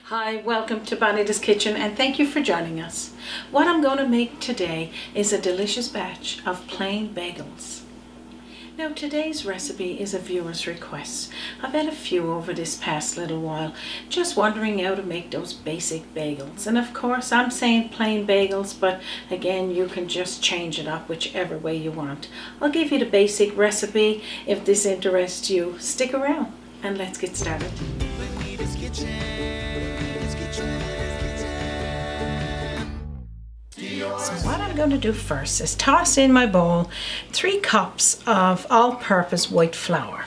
Hi, welcome to Bonita's Kitchen and thank you for joining us. What I'm going to make today is a delicious batch of plain bagels. Now today's recipe is a viewer's request. I've had a few over this past little while just wondering how to make those basic bagels. And of course I'm saying plain bagels, but again you can just change it up whichever way you want. I'll give you the basic recipe. If this interests you, stick around and let's get started. So what I'm going to do first is toss in my bowl 3 cups of all-purpose white flour.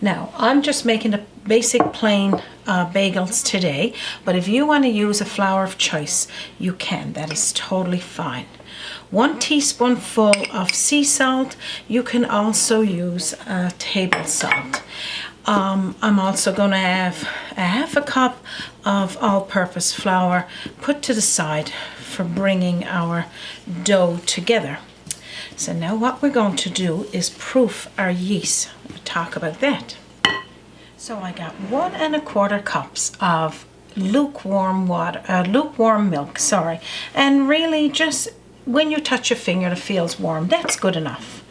Now I'm just making the basic plain bagels today, but if you want to use a flour of choice, you can. That is totally fine. 1 teaspoonful of sea salt. You can also use table salt. I'm also going to have a half a cup of all-purpose flour put to the side for bringing our dough together. So now what we're going to do is proof our yeast. We'll talk about that. So I got 1 1/4 cups of lukewarm milk, and really just when you touch your finger it feels warm, that's good enough.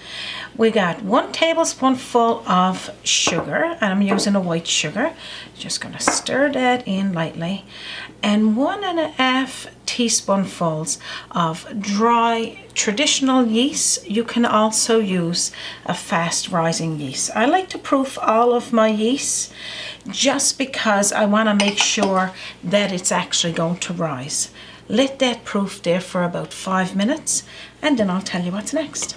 We got 1 tablespoonful of sugar, and I'm using a white sugar. Just going to stir that in lightly. And 1 1/2 teaspoonfuls of dry traditional yeast. You can also use a fast rising yeast. I like to proof all of my yeast just because I want to make sure that it's actually going to rise. Let that proof there for about 5 minutes and then I'll tell you what's next.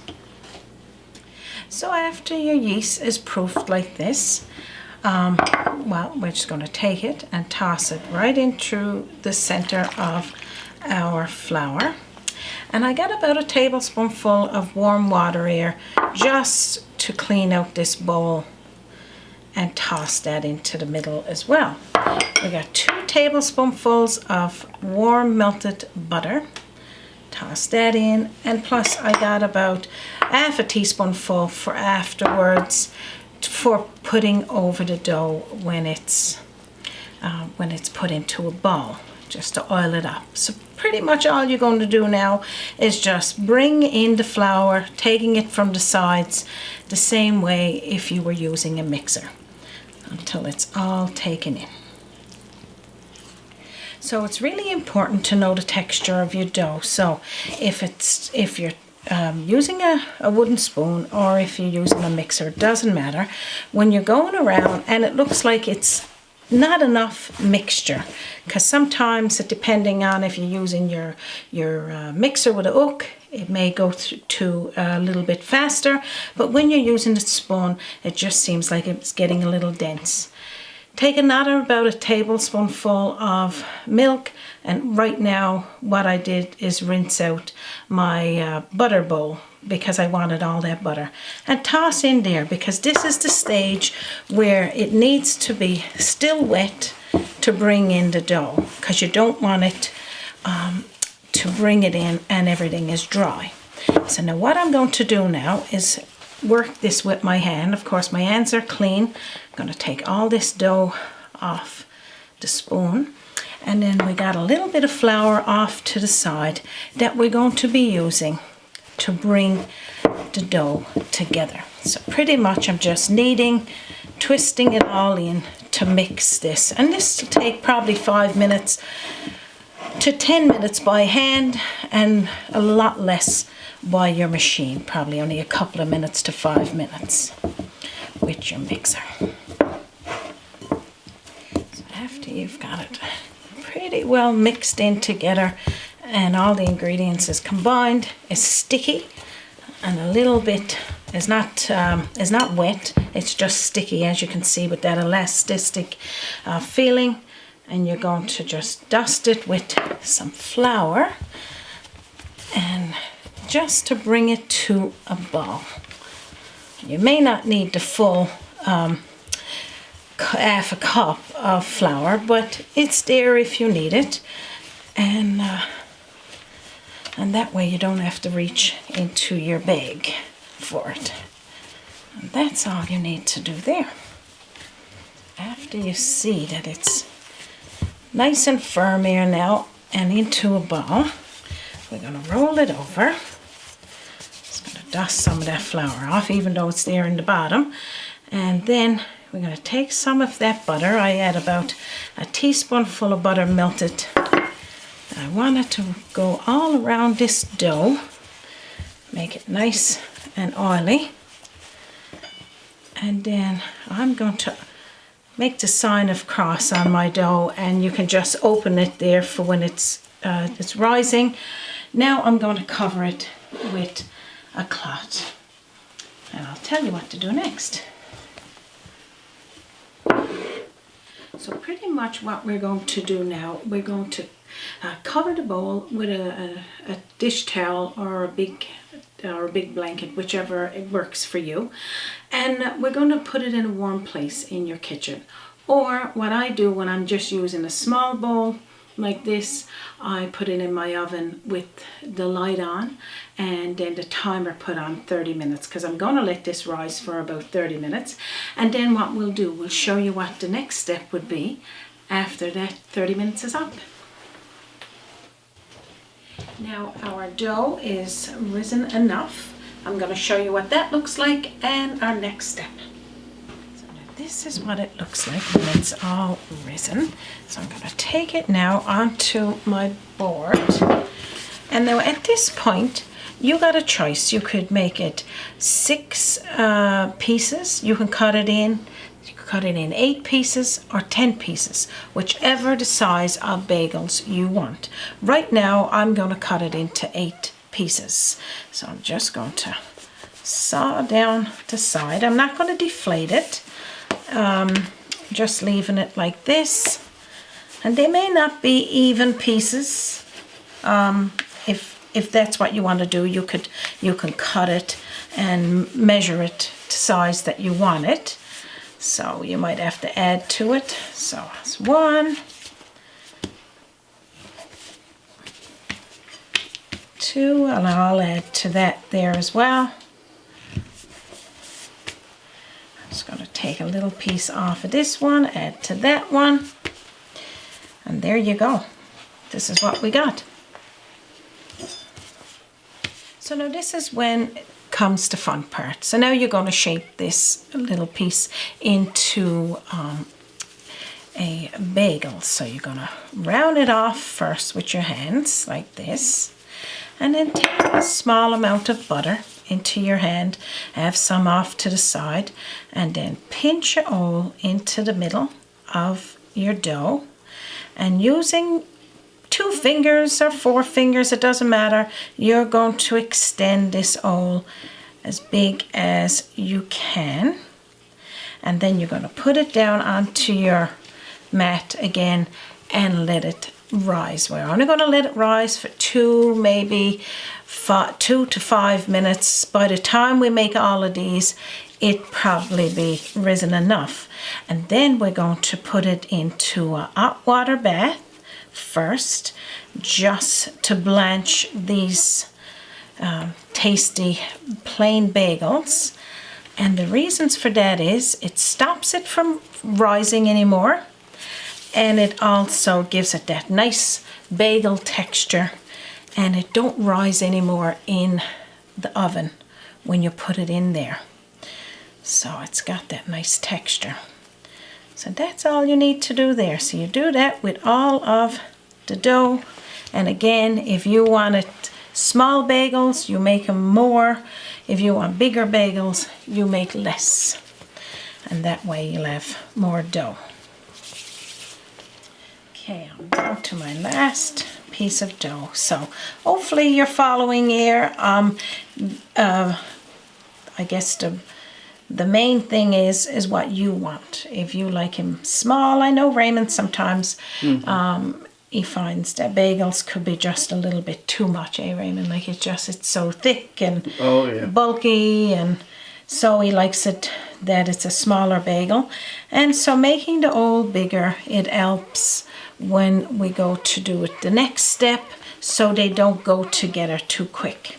So after your yeast is proofed like this, well, we're just going to take it and toss it right into the center of our flour. And I got about a tablespoonful of warm water here just to clean out this bowl and toss that into the middle as well. We got 2 tablespoonfuls of warm melted butter. Toss that in, and plus I got about half a teaspoonful for afterwards for putting over the dough when it's put into a bowl, just to oil it up. So pretty much all you're going to do now is just bring in the flour, taking it from the sides the same way if you were using a mixer until it's all taken in. So it's really important to know the texture of your dough. So if you're using a wooden spoon or if you're using a mixer, it doesn't matter. When you're going around and it looks like it's not enough mixture, because sometimes depending on if you're using your mixer with a hook, it may go to a little bit faster, but when you're using the spoon it just seems like it's getting a little dense. Take about a tablespoonful of milk, and right now what I did is rinse out my butter bowl because I wanted all that butter, and toss in there because this is the stage where it needs to be still wet to bring in the dough, because you don't want it to bring it in and everything is dry. So now what I'm going to do now is work this with my hand. Of course my hands are clean. I'm going to take all this dough off the spoon, and then we got a little bit of flour off to the side that we're going to be using to bring the dough together. So pretty much I'm just kneading, twisting it all in to mix this, and this will take probably 5 minutes to 10 minutes by hand and a lot less by your machine, probably only a couple of minutes to 5 minutes with your mixer. So after you've got it pretty well mixed in together and all the ingredients is combined, it's sticky and a little bit is not wet, it's just sticky, as you can see, with that elastic feeling. And you're going to just dust it with some flour and just to bring it to a ball. You may not need the full half a cup of flour, but it's there if you need it, and that way you don't have to reach into your bag for it. And that's all you need to do there. After you see that it's nice and firm here now, and into a bowl. We're going to roll it over. Just going to dust some of that flour off, even though it's there in the bottom. And then we're going to take some of that butter. I add about a teaspoonful of butter melted. I want it to go all around this dough. Make it nice and oily. And then I'm going to make the sign of cross on my dough, and you can just open it there for when it's rising. Now I'm going to cover it with a cloth, and I'll tell you what to do next. So pretty much what we're going to do now, we're going to cover the bowl with a dish towel or a big blanket, whichever it works for you, and we're going to put it in a warm place in your kitchen. Or what I do when I'm just using a small bowl like this, I put it in my oven with the light on, and then the timer put on 30 minutes, because I'm going to let this rise for about 30 minutes. And then what we'll do, we'll show you what the next step would be after that 30 minutes is up. Now our dough is risen enough. I'm going to show you what that looks like and our next step. So now this is what it looks like when it's all risen. So I'm going to take it now onto my board. And now at this point, you got a choice. You could make it 6 pieces. You can cut it in. You can cut it in 8 pieces or 10 pieces, whichever the size of bagels you want. Right now, I'm going to cut it into 8 pieces. So I'm just going to saw down the side. I'm not going to deflate it. Just leaving it like this. And they may not be even pieces. If that's what you want to do, you can cut it and measure it to size that you want it. So you might have to add to it. So it's 1, 2, and I'll add to that there as well. I'm just going to take a little piece off of this one, add to that one, and there you go. This is what we got. So now this is when it comes to fun part. So now you're going to shape this little piece into a bagel. So you're going to round it off first with your hands like this, and then take a small amount of butter into your hand, have some off to the side, and then pinch it all into the middle of your dough, and using 2 fingers or 4 fingers, it doesn't matter, you're going to extend this all as big as you can, and then you're going to put it down onto your mat again and let it rise. We're only going to let it rise for 2 to 5 minutes. By the time we make all of these, it probably be risen enough, and then we're going to put it into a hot water bath first, just to blanch these tasty plain bagels. And the reasons for that is it stops it from rising anymore, and it also gives it that nice bagel texture, and it don't rise anymore in the oven when you put it in there. So it's got that nice texture. So that's all you need to do there. So you do that with all of the dough. And again, if you want it small bagels, you make them more. If you want bigger bagels, you make less. And that way you'll have more dough. Okay, I'm down to my last piece of dough. So hopefully you're following here. I guess the main thing is what you want. If you like him small, I know Raymond sometimes he finds that bagels could be just a little bit too much, Raymond? Like it's so thick and bulky, and so he likes it that it's a smaller bagel. And so making the hole bigger, it helps when we go to do it the next step, so they don't go together too quick.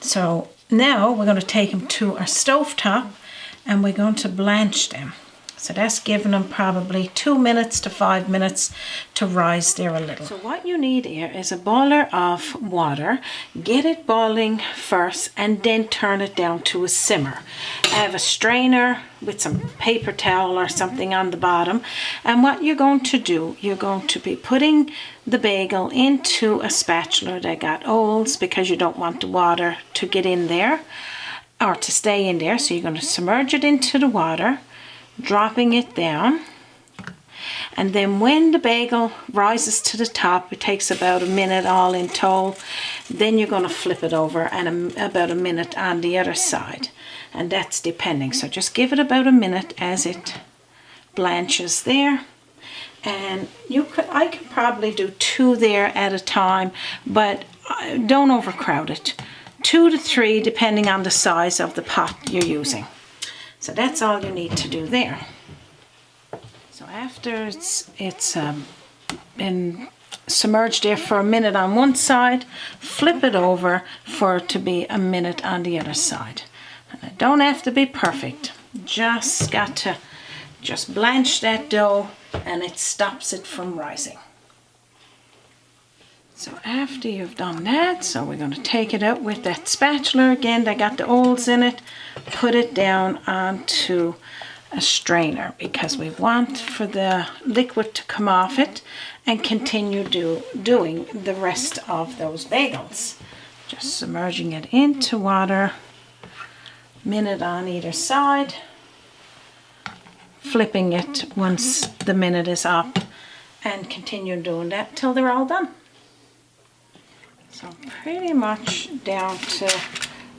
So now we're going to take them to our stovetop, and we're going to blanch them. So that's giving them probably 2 minutes to 5 minutes to rise there a little. So what you need here is a boiler of water. Get it boiling first and then turn it down to a simmer. Have a strainer with some paper towel or something on the bottom. And what you're going to do, you're going to be putting the bagel into a spatula that got holes because you don't want the water to get in there or to stay in there. So you're going to submerge it into the water, dropping it down, and then when the bagel rises to the top, it takes about a minute all in total, then you're going to flip it over and about a minute on the other side, and that's depending. So just give it about a minute as it blanches there. And I could probably do 2 there at a time, but don't overcrowd it. 2 to 3 depending on the size of the pot you're using. So that's all you need to do there. So after it's been submerged there for a minute on one side, flip it over for it to be a minute on the other side. And it don't have to be perfect. Just got to just blanch that dough and it stops it from rising. So after you've done that, so we're going to take it out with that spatula again that got the holes in it, put it down onto a strainer because we want for the liquid to come off it and continue doing the rest of those bagels. Just submerging it into water, minute on either side, flipping it once the minute is up, and continue doing that till they're all done. So pretty much down to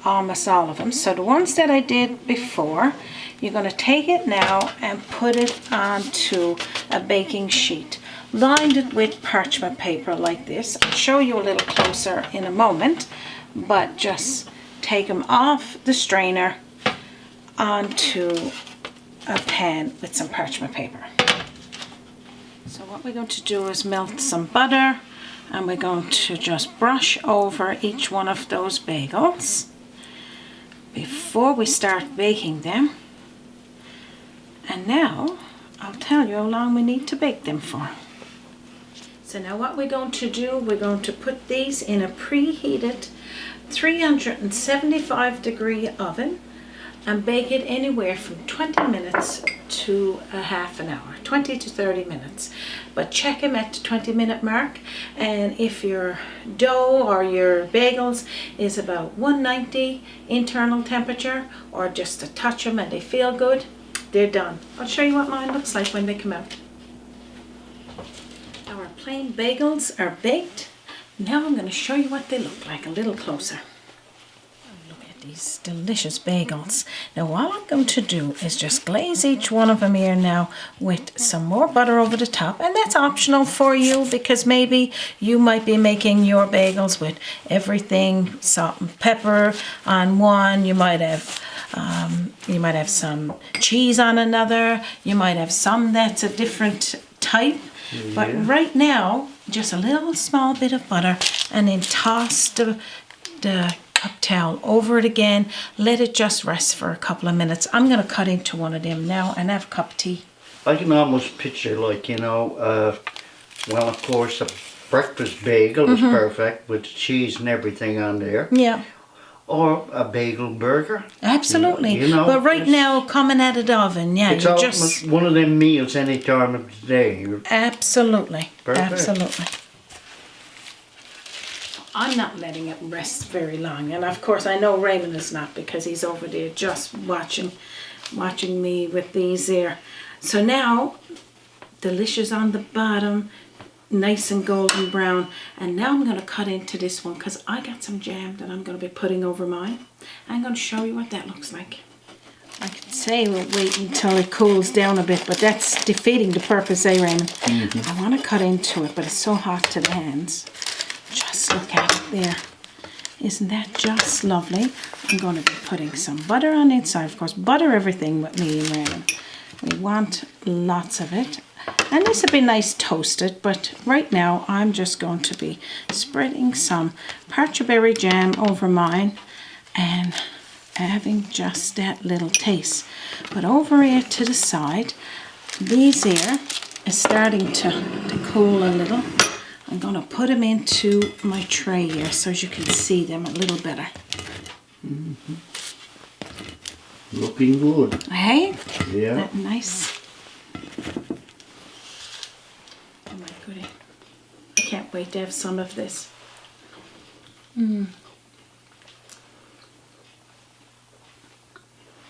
almost all of them. So the ones that I did before, you're going to take it now and put it onto a baking sheet. Lined it with parchment paper like this. I'll show you a little closer in a moment, but just take them off the strainer onto a pan with some parchment paper. So what we're going to do is melt some butter, and we're going to just brush over each one of those bagels before we start baking them. And now I'll tell you how long we need to bake them for. So now what we're going to do, we're going to put these in a preheated 375 degree oven and bake it anywhere from 20 minutes to a half an hour, 20 to 30 minutes. But check them at the 20-minute mark, and if your dough or your bagels is about 190 internal temperature or just to touch them and they feel good, they're done. I'll show you what mine looks like when they come out. Our plain bagels are baked. Now I'm going to show you what they look like a little closer. These delicious bagels. Now what I'm going to do is just glaze each one of them here now with some more butter over the top, and that's optional for you because maybe you might be making your bagels with everything, salt and pepper on one, you might have some cheese on another, you might have some that's a different type. Yeah. But right now, just a little small bit of butter, and then toss the cup towel over it again. Let it just rest for a couple of minutes. I'm going to cut into one of them now and have a cup of tea. I can almost picture, like, you know, well, of course, a breakfast bagel is perfect with cheese and everything on there. Yeah. Or a bagel burger. Absolutely. You know, but right now, coming out of the oven, yeah, it's just one of them meals any time of the day. Absolutely. Perfect. Absolutely. I'm not letting it rest very long, and of course I know Raymond is not because he's over there just watching me with these there. So now, delicious on the bottom, nice and golden brown, and now I'm going to cut into this one because I got some jam that I'm going to be putting over mine. I'm going to show you what that looks like. I could say we'll wait until it cools down a bit, but that's defeating the purpose, eh, Raymond? I want to cut into it, but it's so hot to the hands. Just look at it there. Isn't that just lovely? I'm going to be putting some butter on the inside. Of course, butter everything with me and Raymond. We want lots of it. And this would be nice toasted, but right now I'm just going to be spreading some partridge berry jam over mine and having just that little taste. But over here to the side, these here is starting to cool a little. I'm going to put them into my tray here so as you can see them a little better. Mm-hmm. Looking good. Hey? Yeah. That nice? Oh my goodie. I can't wait to have some of this.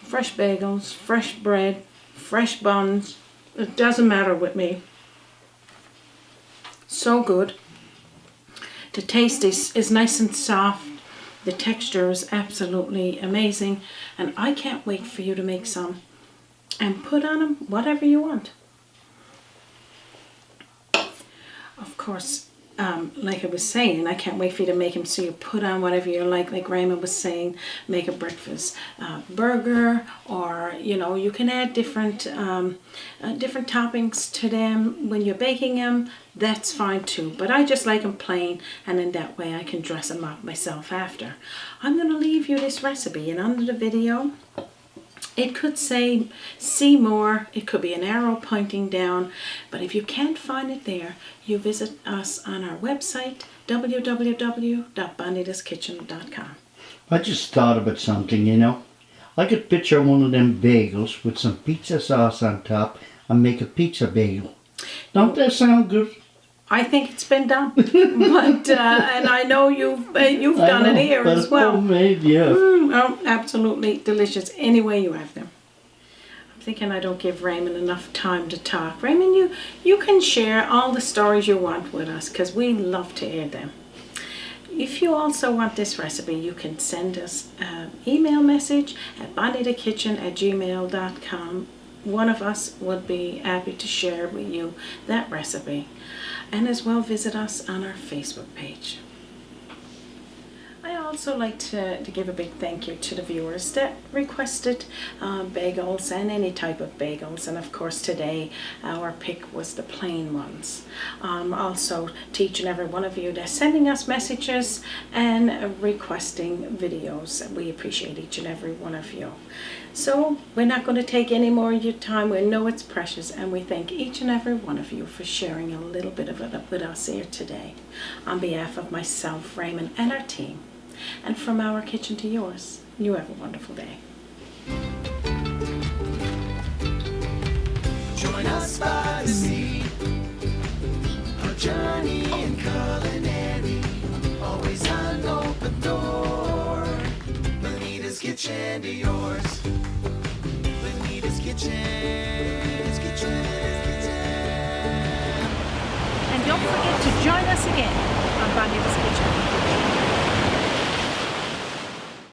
Fresh bagels, fresh bread, fresh buns. It doesn't matter with me. So good. The taste is nice and soft. The texture is absolutely amazing. And I can't wait for you to make some and put on them whatever you want. Of course, like I was saying, I can't wait for you to make them so you put on whatever you like Raymond was saying, make a breakfast burger, or you know, you can add different toppings to them when you're baking them. That's fine too, but I just like them plain, and in that way I can dress them up myself after. I'm going to leave you this recipe, and under the video it could say see more, it could be an arrow pointing down, but if you can't find it there, you visit us on our website, www.bonitaskitchen.com. I just thought about something, you know. I could picture one of them bagels with some pizza sauce on top and make a pizza bagel. Don't that sound good? I think it's been done, but and I know you've done it here as well. Homemade, yeah. Oh, absolutely delicious. Any way you have them. I'm thinking I don't give Raymond enough time to talk. Raymond, you can share all the stories you want with us because we love to hear them. If you also want this recipe, you can send us an email message at bonitakitchen@gmail.com. One of us would be happy to share with you that recipe. And as well, visit us on our Facebook page. I also like to give a big thank you to the viewers that requested bagels and any type of bagels. And of course today our pick was the plain ones. Also to each and every one of you that's sending us messages and requesting videos. We appreciate each and every one of you. So we're not going to take any more of your time. We know it's precious, and we thank each and every one of you for sharing a little bit of it with us here today. On behalf of myself, Raymond, and our team, and from our kitchen to yours, you have a wonderful day. Join us by the sea, a journey in culinary, always an open door. Bonita's kitchen to yours. Bonita's kitchen. And don't forget to join us again on Bonita's Kitchen.